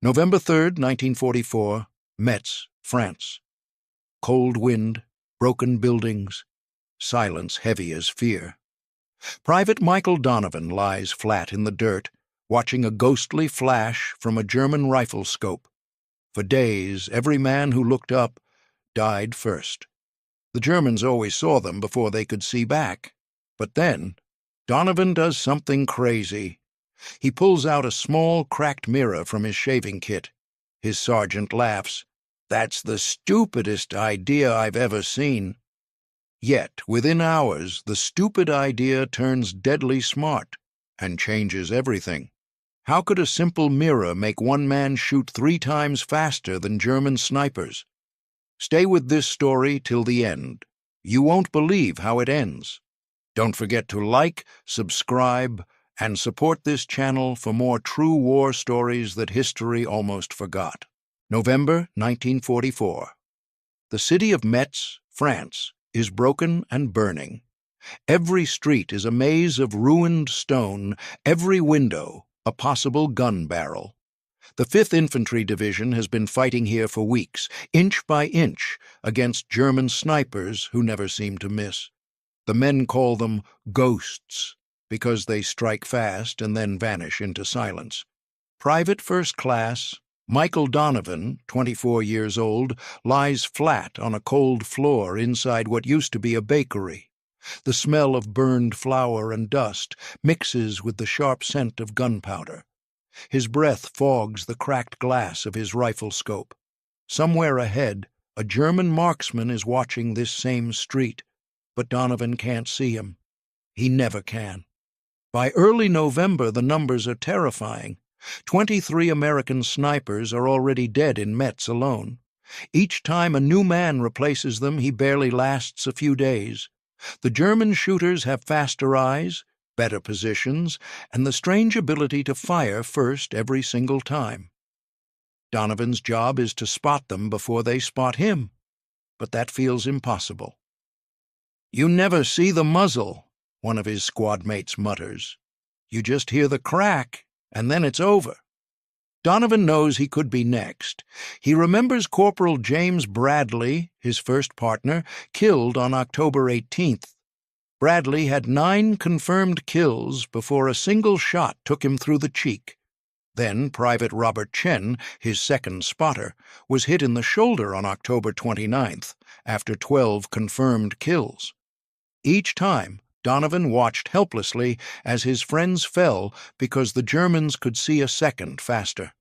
November 3rd, 1944, Metz, France. Cold wind, broken buildings, silence heavy as fear. Private Michael Donovan lies flat in the dirt, watching a ghostly flash from a German rifle scope. For days, every man who looked up died first. The Germans always saw them before they could see back. But then, Donovan does something crazy. He pulls out a small, cracked mirror from his shaving kit. His sergeant laughs. "That's the stupidest idea I've ever seen." Yet, within hours, the stupid idea turns deadly smart and changes everything. How could a simple mirror make one man shoot 3 times faster than German snipers? Stay with this story till the end. You won't believe how it ends. Don't forget to like, subscribe, and support this channel for more true war stories that history almost forgot. November 1944. The city of Metz, France, is broken and burning. Every street is a maze of ruined stone, every window a possible gun barrel. The 5th Infantry Division has been fighting here for weeks, inch by inch, against German snipers who never seem to miss. The men call them ghosts because they strike fast and then vanish into silence. Private First Class Michael Donovan, 24 years old, lies flat on a cold floor inside what used to be a bakery. The smell of burned flour and dust mixes with the sharp scent of gunpowder. His breath fogs the cracked glass of his rifle scope. Somewhere ahead, a German marksman is watching this same street, but Donovan can't see him. He never can. By early November, the numbers are terrifying. 23 American snipers are already dead in Metz alone. Each time a new man replaces them, he barely lasts a few days. The German shooters have faster eyes, better positions, and the strange ability to fire first every single time. Donovan's job is to spot them before they spot him, but that feels impossible. "You never see the muzzle," one of his squad mates mutters. "You just hear the crack, and then it's over." Donovan knows he could be next. He remembers Corporal James Bradley, his first partner, killed on October 18th. Bradley had 9 confirmed kills before a single shot took him through the cheek. Then Private Robert Chen, his second spotter, was hit in the shoulder on October 29th, after 12 confirmed kills. Each time, Donovan watched helplessly as his friends fell because the Germans could see a second faster.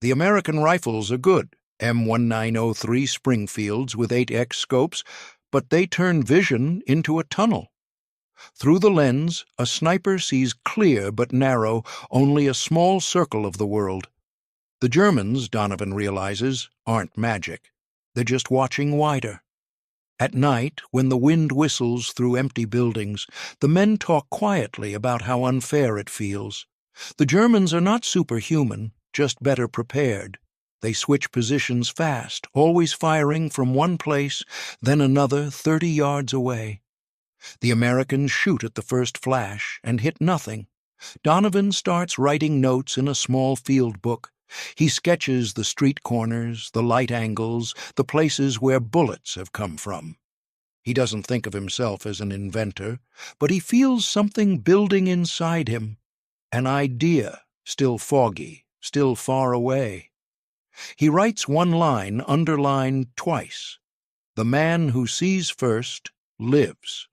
The American rifles are good, M1903 Springfields with 8X scopes, but they turn vision into a tunnel. Through the lens, a sniper sees clear but narrow, only a small circle of the world. The Germans, Donovan realizes, aren't magic. They're just watching wider. At night, when the wind whistles through empty buildings, the men talk quietly about how unfair it feels. The Germans are not superhuman, just better prepared. They switch positions fast, always firing from one place, then another 30 yards away. The Americans shoot at the first flash and hit nothing. Donovan starts writing notes in a small field book. He sketches the street corners, the light angles, the places where bullets have come from. He doesn't think of himself as an inventor, but he feels something building inside him. An idea, still foggy, still far away. He writes one line underlined twice. "The man who sees first lives."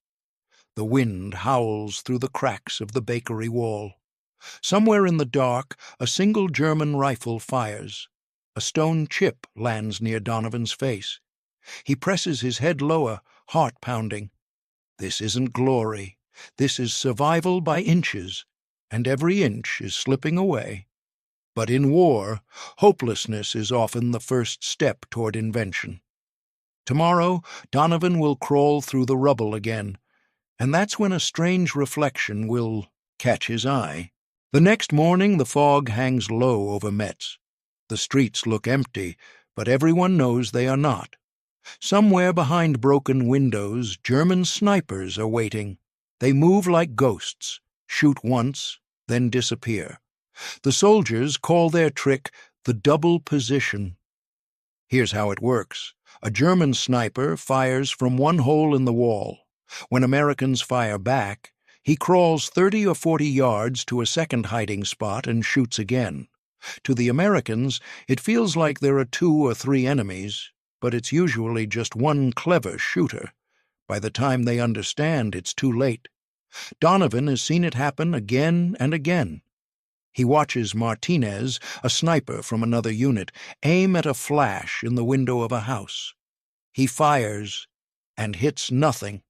The wind howls through the cracks of the bakery wall. Somewhere in the dark, a single German rifle fires. A stone chip lands near Donovan's face. He presses his head lower, heart pounding. This isn't glory. This is survival by inches, and every inch is slipping away. But in war, hopelessness is often the first step toward invention. Tomorrow, Donovan will crawl through the rubble again, and that's when a strange reflection will catch his eye. The next morning, the fog hangs low over Metz. The streets look empty, but everyone knows they are not. Somewhere behind broken windows, German snipers are waiting. They move like ghosts, shoot once, then disappear. The soldiers call their trick the double position. Here's how it works. A German sniper fires from one hole in the wall. When Americans fire back, he crawls 30 or 40 yards to a second hiding spot and shoots again. To the Americans, it feels like there are 2 or 3 enemies, but it's usually just one clever shooter. By the time they understand, it's too late. Donovan has seen it happen again and again. He watches Martinez, a sniper from another unit, aim at a flash in the window of a house. He fires and hits nothing.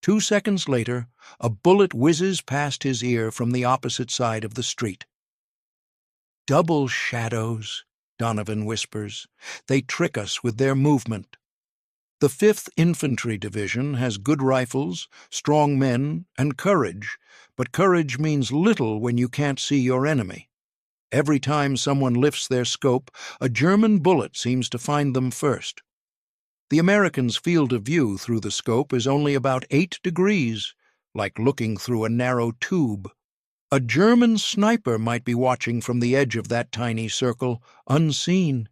2 seconds later, a bullet whizzes past his ear from the opposite side of the street. "Double shadows," Donovan whispers. "They trick us with their movement." The 5th Infantry Division has good rifles, strong men, and courage, but courage means little when you can't see your enemy. Every time someone lifts their scope, a German bullet seems to find them first. The Americans' field of view through the scope is only about 8 degrees, like looking through a narrow tube. A German sniper might be watching from the edge of that tiny circle, unseen.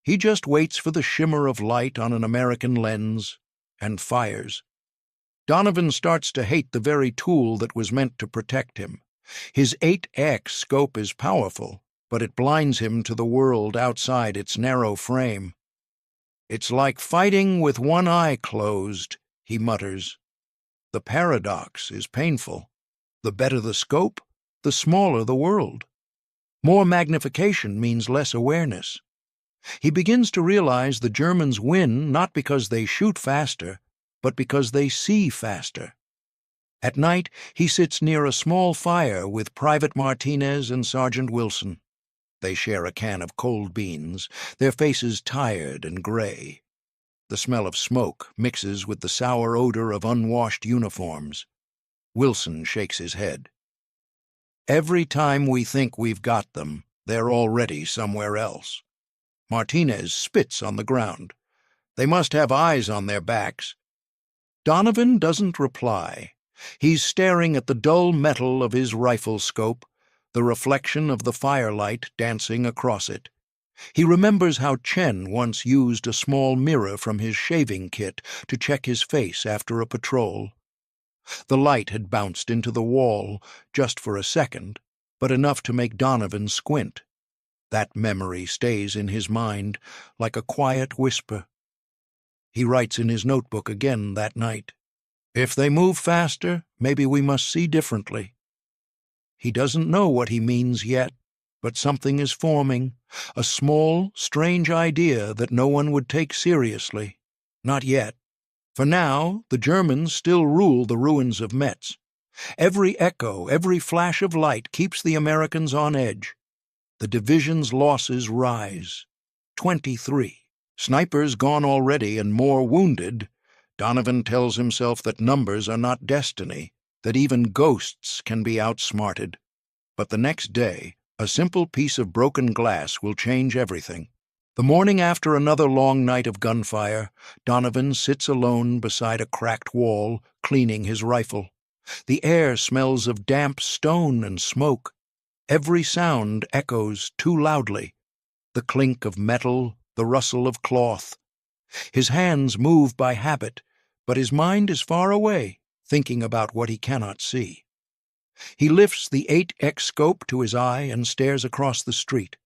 He just waits for the shimmer of light on an American lens and fires. Donovan starts to hate the very tool that was meant to protect him. His 8X scope is powerful, but it blinds him to the world outside its narrow frame. "It's like fighting with one eye closed," he mutters. The paradox is painful. The better the scope, the smaller the world. More magnification means less awareness. He begins to realize the Germans win not because they shoot faster, but because they see faster. At night, he sits near a small fire with Private Martinez and Sergeant Wilson. They share a can of cold beans, their faces tired and gray. The smell of smoke mixes with the sour odor of unwashed uniforms. Wilson shakes his head. "Every time we think we've got them, they're already somewhere else." Martinez spits on the ground. "They must have eyes on their backs." Donovan doesn't reply. He's staring at the dull metal of his rifle scope, the reflection of the firelight dancing across it. He remembers how Chen once used a small mirror from his shaving kit to check his face after a patrol. The light had bounced into the wall, just for a second, but enough to make Donovan squint. That memory stays in his mind like a quiet whisper. He writes in his notebook again that night. "If they move faster, maybe we must see differently." He doesn't know what he means yet, but something is forming, a small, strange idea that no one would take seriously. Not yet. For now, the Germans still rule the ruins of Metz. Every echo, every flash of light keeps the Americans on edge. The division's losses rise. 23. Snipers gone already and more wounded. Donovan tells himself that numbers are not destiny, that even ghosts can be outsmarted. But the next day, a simple piece of broken glass will change everything. The morning after another long night of gunfire, Donovan sits alone beside a cracked wall, cleaning his rifle. The air smells of damp stone and smoke. Every sound echoes too loudly. The clink of metal, the rustle of cloth. His hands move by habit, but his mind is far away, thinking about what he cannot see. He lifts the 8X scope to his eye and stares across the street.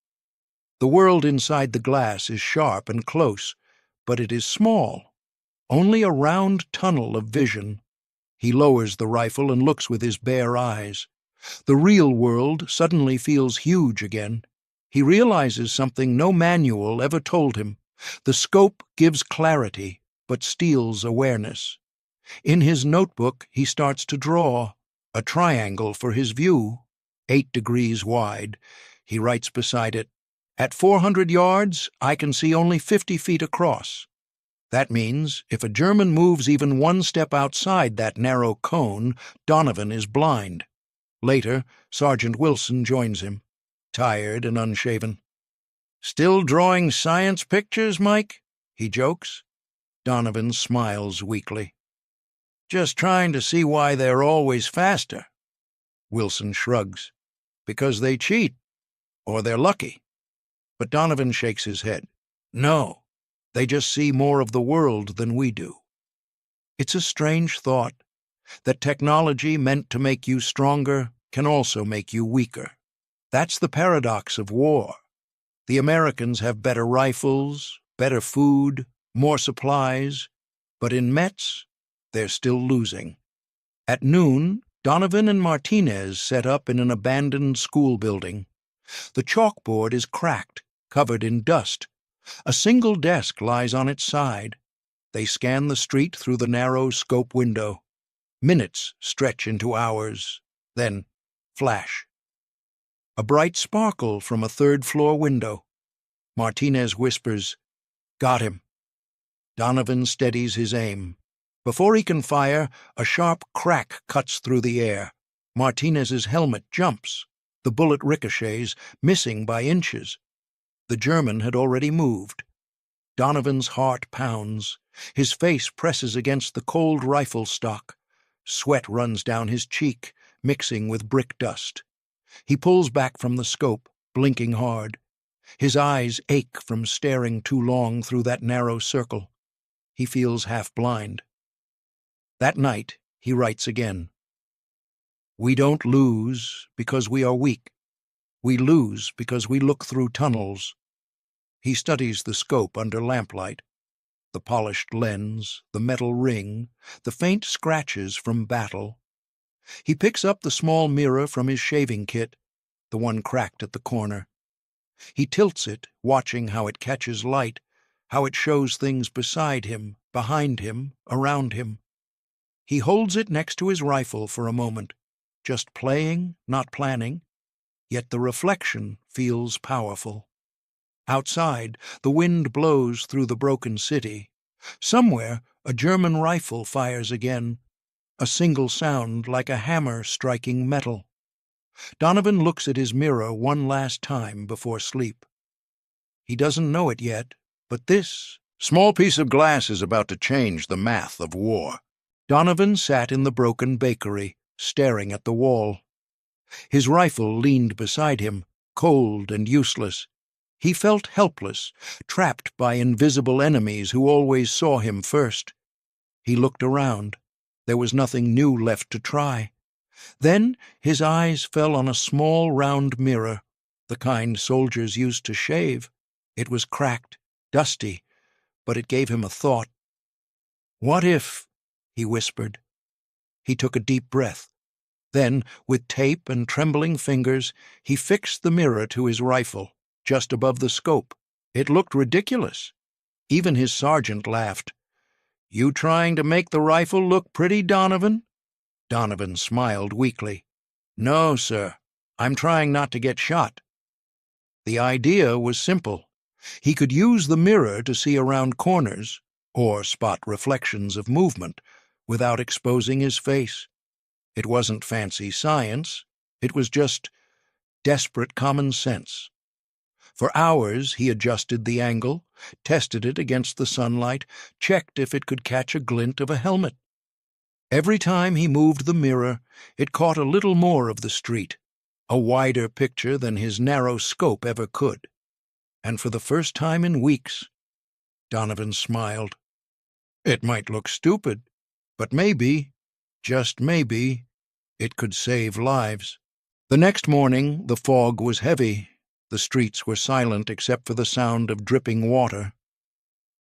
The world inside the glass is sharp and close, but it is small, only a round tunnel of vision. He lowers the rifle and looks with his bare eyes. The real world suddenly feels huge again. He realizes something no manual ever told him. The scope gives clarity, but steals awareness. In his notebook, he starts to draw a triangle for his view, 8 degrees wide. He writes beside it, "At 400 yards, I can see only 50 feet across." That means if a German moves even one step outside that narrow cone, Donovan is blind. Later, Sergeant Wilson joins him, tired and unshaven. "Still drawing science pictures, Mike?" he jokes. Donovan smiles weakly. "Just trying to see why they're always faster." Wilson shrugs. Because they cheat, or they're lucky. But Donovan shakes his head. No, they just see more of the world than we do. It's a strange thought that technology meant to make you stronger can also make you weaker. That's the paradox of war. The Americans have better rifles, better food, more supplies, but in Metz, they're still losing. At noon, Donovan and Martinez set up in an abandoned school building. The chalkboard is cracked, covered in dust. A single desk lies on its side. They scan the street through the narrow scope window. Minutes stretch into hours, then flash. A bright sparkle from a third-floor window. Martinez whispers, "Got him." Donovan steadies his aim. Before he can fire, a sharp crack cuts through the air. Martinez's helmet jumps. The bullet ricochets, missing by inches. The German had already moved. Donovan's heart pounds. His face presses against the cold rifle stock. Sweat runs down his cheek, mixing with brick dust. He pulls back from the scope, blinking hard. His eyes ache from staring too long through that narrow circle. He feels half blind. That night, he writes again. We don't lose because we are weak. We lose because we look through tunnels. He studies the scope under lamplight. The polished lens, the metal ring, the faint scratches from battle. He picks up the small mirror from his shaving kit, the one cracked at the corner. He tilts it, watching how it catches light, how it shows things beside him, behind him, around him. He holds it next to his rifle for a moment, just playing, not planning, yet the reflection feels powerful. Outside, the wind blows through the broken city. Somewhere, a German rifle fires again, a single sound like a hammer striking metal. Donovan looks at his mirror one last time before sleep. He doesn't know it yet, but this small piece of glass is about to change the math of war. Donovan sat in the broken bakery, staring at the wall. His rifle leaned beside him, cold and useless. He felt helpless, trapped by invisible enemies who always saw him first. He looked around. There was nothing new left to try. Then his eyes fell on a small round mirror, the kind soldiers used to shave. It was cracked, dusty, but it gave him a thought. "What if?" he whispered. He took a deep breath. Then, with tape and trembling fingers, he fixed the mirror to his rifle, just above the scope. It looked ridiculous. Even his sergeant laughed. "You trying to make the rifle look pretty, Donovan?" Donovan smiled weakly. "No, sir. I'm trying not to get shot." The idea was simple. He could use the mirror to see around corners, or spot reflections of movement, without exposing his face. It wasn't fancy science. It was just desperate common sense. For hours he adjusted the angle, tested it against the sunlight, checked if it could catch a glint of a helmet. Every time he moved the mirror, it caught a little more of the street, a wider picture than his narrow scope ever could. And for the first time in weeks, Donovan smiled. It might look stupid, but maybe, just maybe, it could save lives. The next morning, the fog was heavy. The streets were silent except for the sound of dripping water.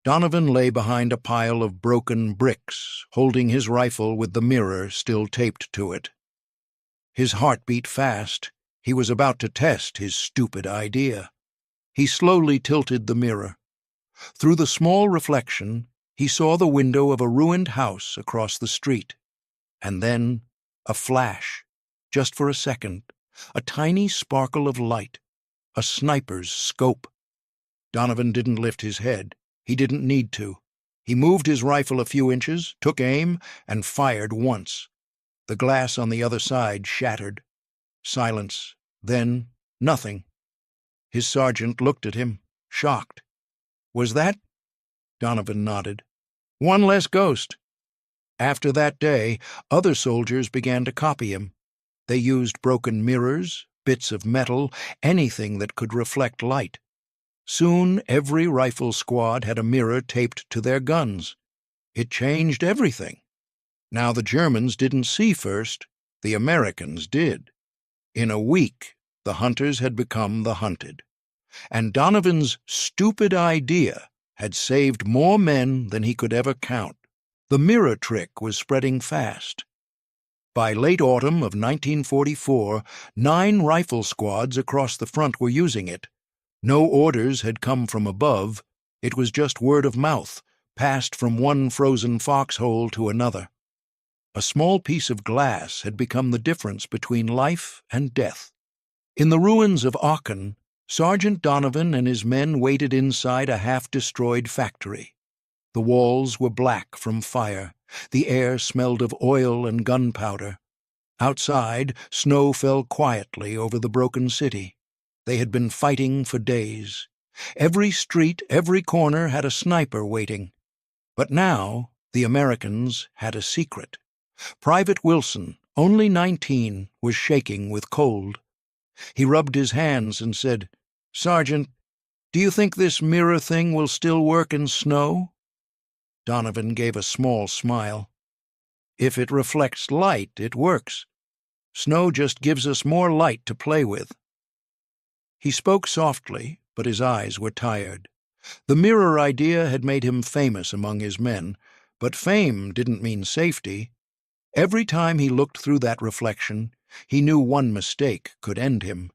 Donovan lay behind a pile of broken bricks, holding his rifle with the mirror still taped to it. His heart beat fast. He was about to test his stupid idea. He slowly tilted the mirror. Through the small reflection, he saw the window of a ruined house across the street. And then a flash, just for a second, a tiny sparkle of light, a sniper's scope. Donovan didn't lift his head. He didn't need to. He moved his rifle a few inches, took aim, and fired once. The glass on the other side shattered. Silence. Then nothing. His sergeant looked at him, shocked. "Was that?" Donovan nodded. "One less ghost." After that day, other soldiers began to copy him. They used broken mirrors, bits of metal, anything that could reflect light. Soon every rifle squad had a mirror taped to their guns. It changed everything. Now the Germans didn't see first, the Americans did. In a week, the hunters had become the hunted. And Donovan's stupid idea had saved more men than he could ever count. The mirror trick was spreading fast. By late autumn of 1944, 9 rifle squads across the front were using it. No orders had come from above. It was just word of mouth, passed from one frozen foxhole to another. A small piece of glass had become the difference between life and death. In the ruins of Aachen, Sergeant Donovan and his men waited inside a half-destroyed factory. The walls were black from fire. The air smelled of oil and gunpowder. Outside, snow fell quietly over the broken city. They had been fighting for days. Every street, every corner had a sniper waiting. But now the Americans had a secret. Private Wilson, only 19, was shaking with cold. He rubbed his hands and said, "Sergeant, do you think this mirror thing will still work in snow?" Donovan gave a small smile. "If it reflects light, it works. Snow just gives us more light to play with." He spoke softly, but his eyes were tired. The mirror idea had made him famous among his men, but fame didn't mean safety. Every time he looked through that reflection, he knew one mistake could end him.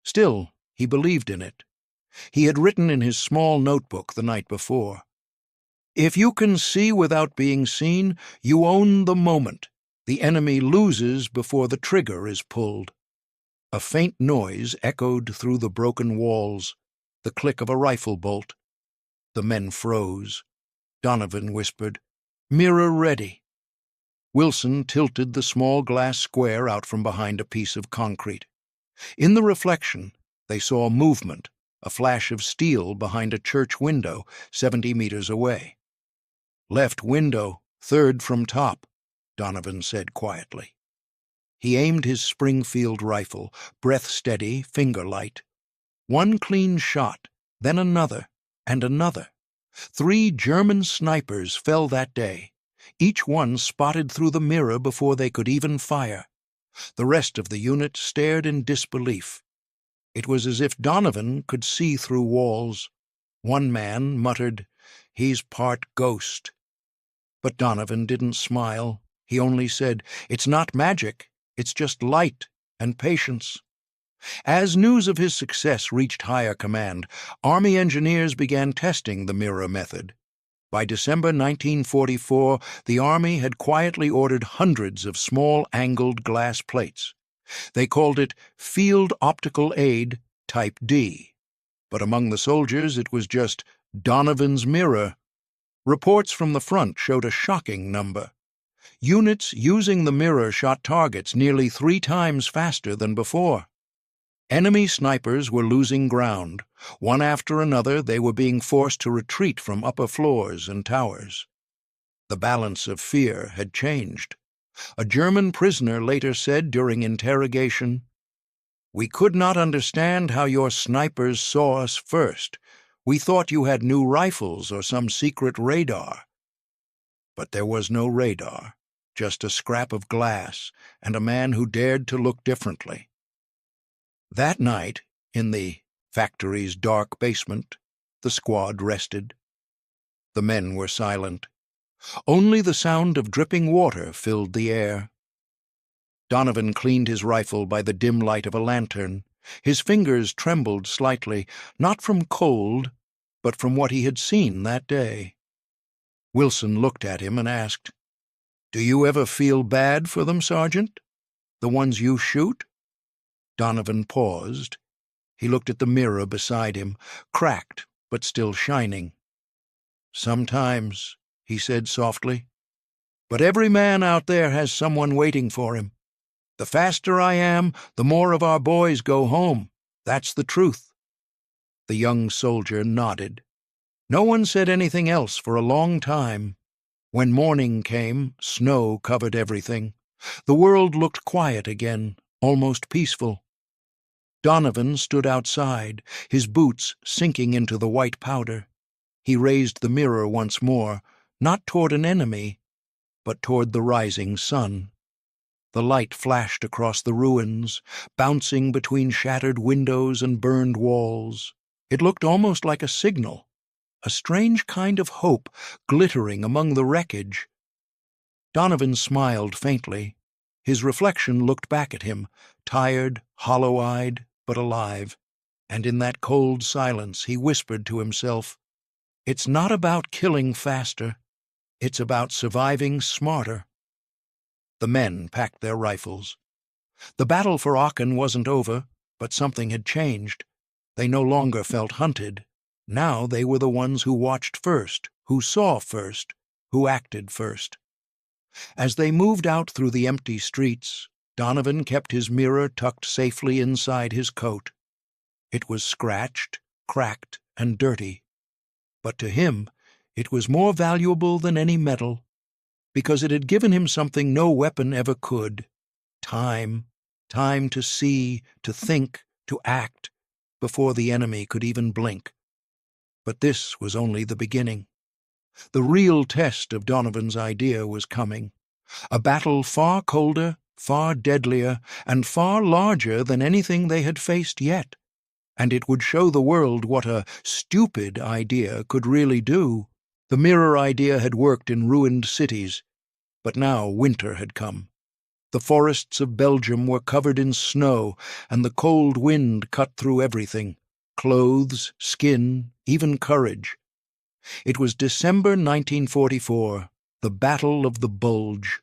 Still, he believed in it. He had written in his small notebook the night before, "If you can see without being seen, you own the moment. The enemy loses before the trigger is pulled." A faint noise echoed through the broken walls, the click of a rifle bolt. The men froze. Donovan whispered, "Mirror ready." Wilson tilted the small glass square out from behind a piece of concrete. In the reflection, they saw movement, a flash of steel behind a church window 70 meters away. "Left window, third from top," Donovan said quietly. He aimed his Springfield rifle, breath steady, finger light. One clean shot, then another, and another. 3 German snipers fell that day, each one spotted through the mirror before they could even fire. The rest of the unit stared in disbelief. It was as if Donovan could see through walls. One man muttered, "He's part ghost." But Donovan didn't smile. He only said, "It's not magic. It's just light and patience." As news of his success reached higher command, Army engineers began testing the mirror method. By December 1944, the Army had quietly ordered hundreds of small angled glass plates. They called it Field Optical Aid Type D. But among the soldiers it was just Donovan's mirror. Reports from the front showed a shocking number. Units using the mirror shot targets nearly 3 times faster than before. Enemy snipers were losing ground. One after another, they were being forced to retreat from upper floors and towers. The balance of fear had changed. A German prisoner later said during interrogation, "We could not understand how your snipers saw us first. We thought you had new rifles or some secret radar." But there was no radar, just a scrap of glass and a man who dared to look differently. That night, in the factory's dark basement, the squad rested. The men were silent. Only the sound of dripping water filled the air. Donovan cleaned his rifle by the dim light of a lantern. His fingers trembled slightly, not from cold, but from what he had seen that day. Wilson looked at him and asked, "Do you ever feel bad for them, Sergeant? The ones you shoot?" Donovan paused. He looked at the mirror beside him, cracked but still shining. "Sometimes," he said softly. "But every man out there has someone waiting for him. The faster I am, the more of our boys go home. That's the truth." The young soldier nodded. No one said anything else for a long time. When morning came, snow covered everything. The world looked quiet again, almost peaceful. Donovan stood outside, his boots sinking into the white powder. He raised the mirror once more, not toward an enemy, but toward the rising sun. The light flashed across the ruins, bouncing between shattered windows and burned walls. It looked almost like a signal, a strange kind of hope glittering among the wreckage. Donovan smiled faintly. His reflection looked back at him, tired, hollow-eyed, but alive. And in that cold silence he whispered to himself, "It's not about killing faster. It's about surviving smarter." The men packed their rifles. The battle for Aachen wasn't over, but something had changed. They no longer felt hunted. Now they were the ones who watched first, who saw first, who acted first. As they moved out through the empty streets, Donovan kept his mirror tucked safely inside his coat. It was scratched, cracked, and dirty. But to him, it was more valuable than any medal, because it had given him something no weapon ever could: time to see, to think, to act, before the enemy could even blink. But this was only the beginning. The real test of Donovan's idea was coming, a battle far colder, far deadlier, and far larger than anything they had faced yet, and it would show the world what a stupid idea could really do. The mirror idea had worked in ruined cities, but now winter had come. The forests of Belgium were covered in snow, and the cold wind cut through everything: clothes, skin, even courage. It was December 1944, the Battle of the Bulge,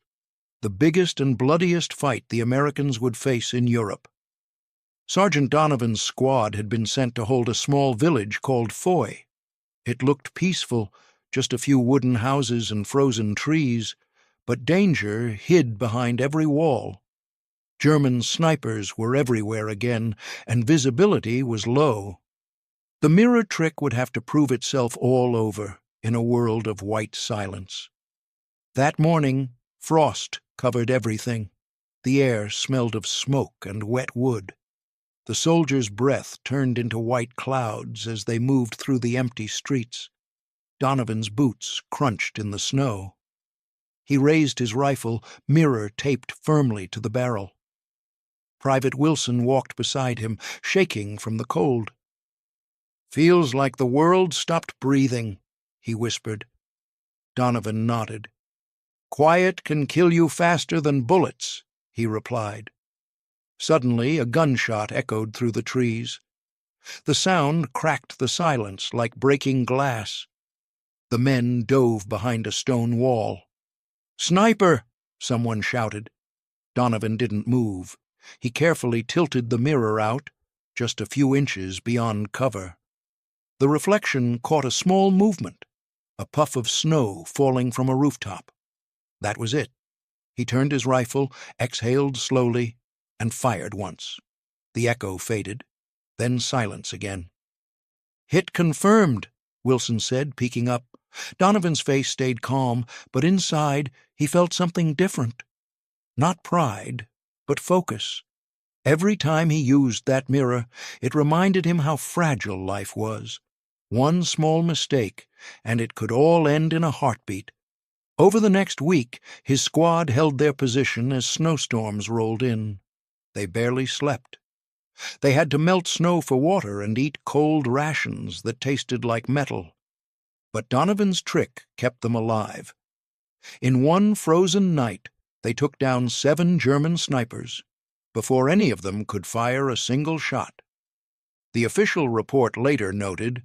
the biggest and bloodiest fight the Americans would face in Europe. Sergeant Donovan's squad had been sent to hold a small village called Foy. It looked peaceful, just a few wooden houses and frozen trees, but danger hid behind every wall. German snipers were everywhere again, and visibility was low. The mirror trick would have to prove itself all over in a world of white silence. That morning, frost covered everything. The air smelled of smoke and wet wood. The soldiers' breath turned into white clouds as they moved through the empty streets. Donovan's boots crunched in the snow. He raised his rifle, mirror taped firmly to the barrel. Private Wilson walked beside him, shaking from the cold. "Feels like the world stopped breathing," he whispered. Donovan nodded. "Quiet can kill you faster than bullets," he replied. Suddenly, a gunshot echoed through the trees. The sound cracked the silence like breaking glass. The men dove behind a stone wall. "Sniper!" someone shouted. Donovan didn't move. He carefully tilted the mirror out, just a few inches beyond cover. The reflection caught a small movement, a puff of snow falling from a rooftop. That was it. He turned his rifle, exhaled slowly, and fired once. The echo faded, then silence again. "Hit confirmed," Wilson said, peeking up. Donovan's face stayed calm, but inside he felt something different. Not pride, but focus. Every time he used that mirror, it reminded him how fragile life was. One small mistake, and it could all end in a heartbeat. Over the next week, his squad held their position as snowstorms rolled in. They barely slept. They had to melt snow for water and eat cold rations that tasted like metal. But Donovan's trick kept them alive. In one frozen night, they took down 7 German snipers, before any of them could fire a single shot. The official report later noted,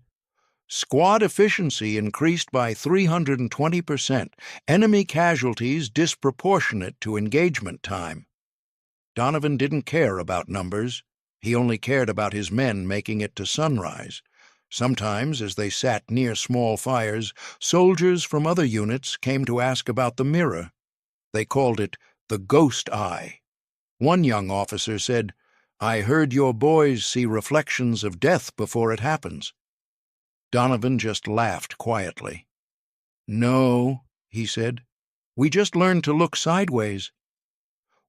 "Squad efficiency increased by 320%, enemy casualties disproportionate to engagement time." Donovan didn't care about numbers. He only cared about his men making it to sunrise. Sometimes, as they sat near small fires, soldiers from other units came to ask about the mirror. They called it the ghost eye. One young officer said, "I heard your boys see reflections of death before it happens." Donovan just laughed quietly. "No," he said. "We just learned to look sideways."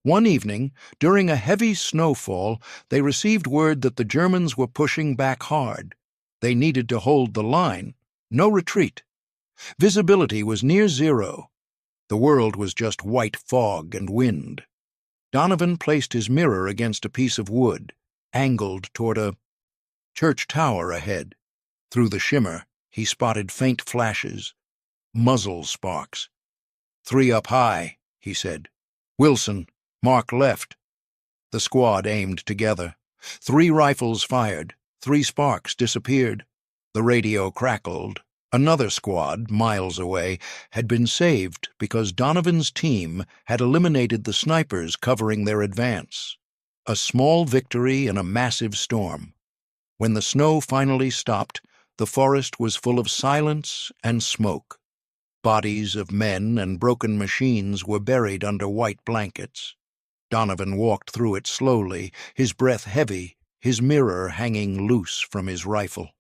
One evening, during a heavy snowfall, they received word that the Germans were pushing back hard. They needed to hold the line. No retreat. Visibility was near zero. The world was just white fog and wind. Donovan placed his mirror against a piece of wood, angled toward a church tower ahead. Through the shimmer, he spotted faint flashes, muzzle sparks. "3 up high," he said. "Wilson, mark left." The squad aimed together. 3 rifles fired. 3 sparks disappeared. The radio crackled. Another squad, miles away, had been saved because Donovan's team had eliminated the snipers covering their advance. A small victory in a massive storm. When the snow finally stopped, the forest was full of silence and smoke. Bodies of men and broken machines were buried under white blankets. Donovan walked through it slowly, his breath heavy, his mirror hanging loose from his rifle.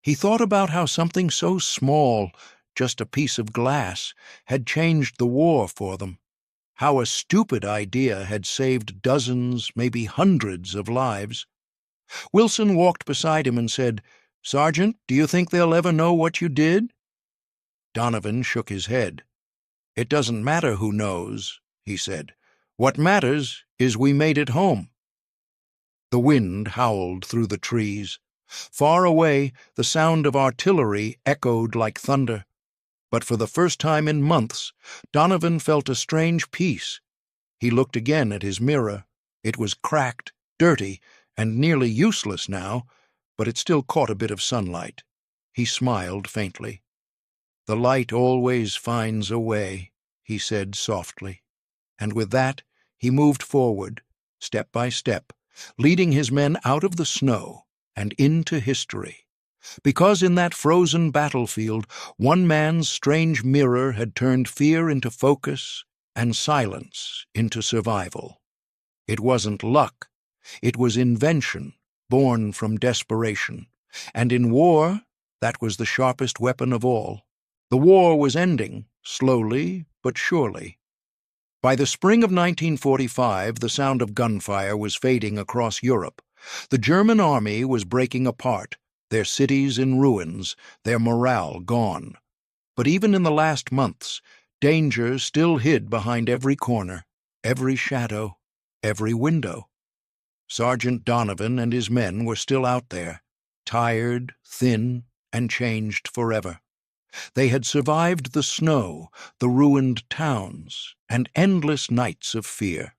He thought about how something so small, just a piece of glass, had changed the war for them. How a stupid idea had saved dozens, maybe hundreds of lives. Wilson walked beside him and said, "Sergeant, do you think they'll ever know what you did?" Donovan shook his head. "It doesn't matter who knows," he said. "What matters is we made it home." The wind howled through the trees. Far away, the sound of artillery echoed like thunder. But for the first time in months, Donovan felt a strange peace. He looked again at his mirror. It was cracked, dirty, and nearly useless now, but it still caught a bit of sunlight. He smiled faintly. "The light always finds a way," he said softly. And with that, he moved forward, step by step, leading his men out of the snow and into history. Because in that frozen battlefield, one man's strange mirror had turned fear into focus and silence into survival. It wasn't luck. It was invention, born from desperation. And in war, that was the sharpest weapon of all. The war was ending, slowly but surely. By the spring of 1945, the sound of gunfire was fading across Europe. The German army was breaking apart, their cities in ruins, their morale gone. But even in the last months, danger still hid behind every corner, every shadow, every window. Sergeant Donovan and his men were still out there, tired, thin, and changed forever. They had survived the snow, the ruined towns, and endless nights of fear.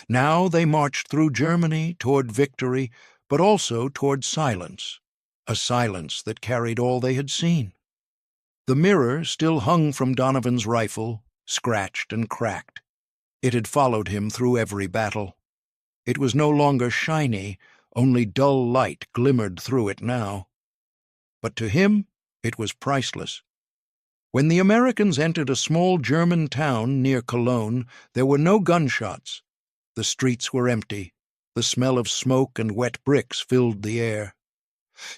Now they marched through Germany toward victory, but also toward silence, a silence that carried all they had seen. The mirror still hung from Donovan's rifle, scratched and cracked. It had followed him through every battle. It was no longer shiny, only dull light glimmered through it now. But to him, it was priceless. When the Americans entered a small German town near Cologne, there were no gunshots. The streets were empty. The smell of smoke and wet bricks filled the air.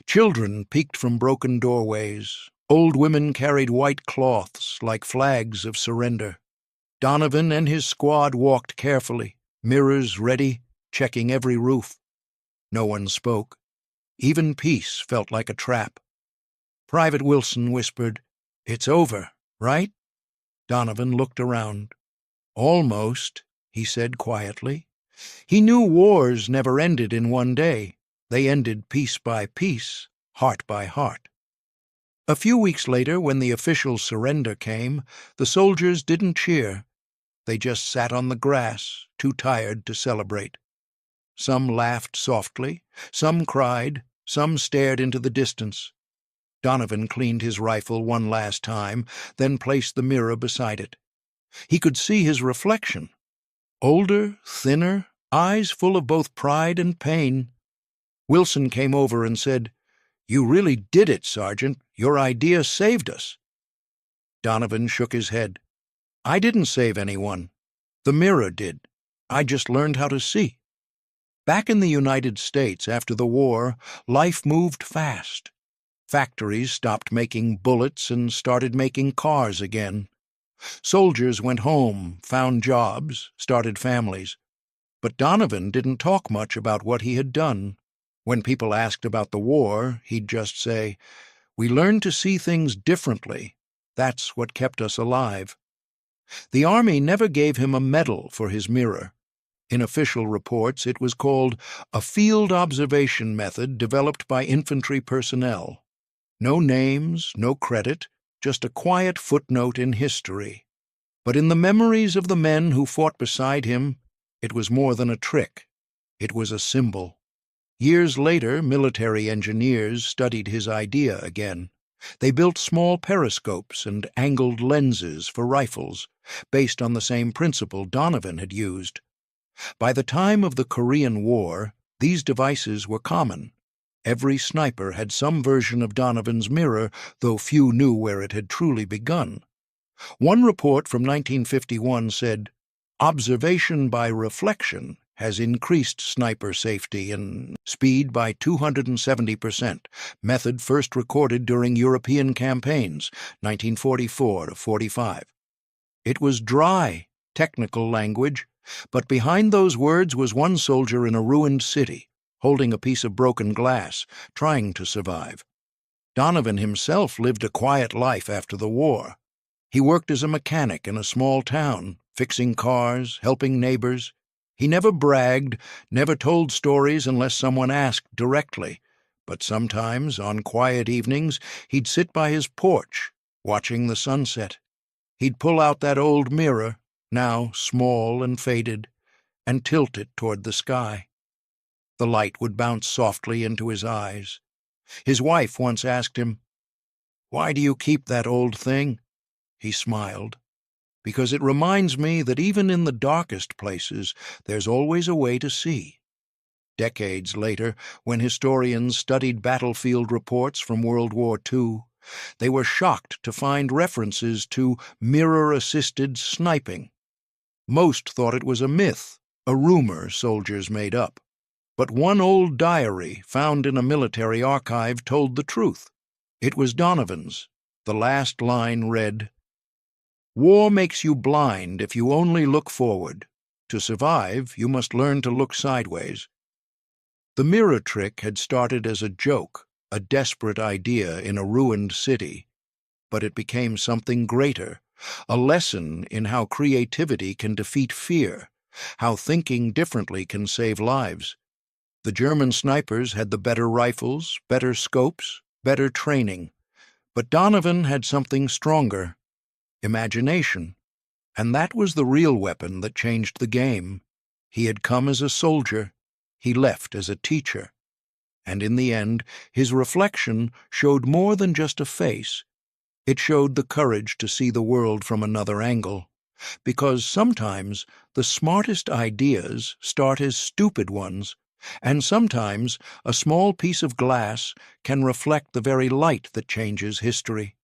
Children peeked from broken doorways. Old women carried white cloths like flags of surrender. Donovan and his squad walked carefully, mirrors ready, checking every roof. No one spoke. Even peace felt like a trap. Private Wilson whispered, "It's over, right?" Donovan looked around. "Almost," he said quietly. He knew wars never ended in one day. They ended piece by piece, heart by heart. A few weeks later, when the official surrender came, the soldiers didn't cheer. They just sat on the grass, too tired to celebrate. Some laughed softly, some cried, some stared into the distance. Donovan cleaned his rifle one last time, then placed the mirror beside it. He could see his reflection. Older, thinner, eyes full of both pride and pain. Wilson came over and said, "You really did it, Sergeant. Your idea saved us." Donovan shook his head. "I didn't save anyone. The mirror did. I just learned how to see." Back in the United States after the war, life moved fast. Factories stopped making bullets and started making cars again. Soldiers went home, found jobs, started families. But Donovan didn't talk much about what he had done. When people asked about the war, he'd just say, "We learned to see things differently. That's what kept us alive." The Army never gave him a medal for his mirror. In official reports, it was called a field observation method developed by infantry personnel. No names, no credit, just a quiet footnote in history. But in the memories of the men who fought beside him, it was more than a trick. It was a symbol. Years later, military engineers studied his idea again. They built small periscopes and angled lenses for rifles, based on the same principle Donovan had used. By the time of the Korean War, these devices were common. Every sniper had some version of Donovan's mirror, though few knew where it had truly begun. One report from 1951 said, "Observation by reflection has increased sniper safety and speed by 270%, method first recorded during European campaigns, 1944 to 45. It was dry, technical language, but behind those words was one soldier in a ruined city, holding a piece of broken glass, trying to survive. Donovan himself lived a quiet life after the war. He worked as a mechanic in a small town, fixing cars, helping neighbors. He never bragged, never told stories unless someone asked directly. But sometimes, on quiet evenings, he'd sit by his porch, watching the sunset. He'd pull out that old mirror, now small and faded, and tilt it toward the sky. The light would bounce softly into his eyes. His wife once asked him, "Why do you keep that old thing?" He smiled. "Because it reminds me that even in the darkest places, there's always a way to see." Decades later, when historians studied battlefield reports from World War II, they were shocked to find references to mirror-assisted sniping. Most thought it was a myth, a rumor soldiers made up. But one old diary found in a military archive told the truth. It was Donovan's. The last line read, "War makes you blind if you only look forward. To survive, you must learn to look sideways." The mirror trick had started as a joke, a desperate idea in a ruined city, but it became something greater, a lesson in how creativity can defeat fear, how thinking differently can save lives. The German snipers had the better rifles, better scopes, better training, but Donovan had something stronger: imagination. And that was the real weapon that changed the game. He had come as a soldier. He left as a teacher. And in the end, his reflection showed more than just a face. It showed the courage to see the world from another angle. Because sometimes the smartest ideas start as stupid ones, and sometimes a small piece of glass can reflect the very light that changes history.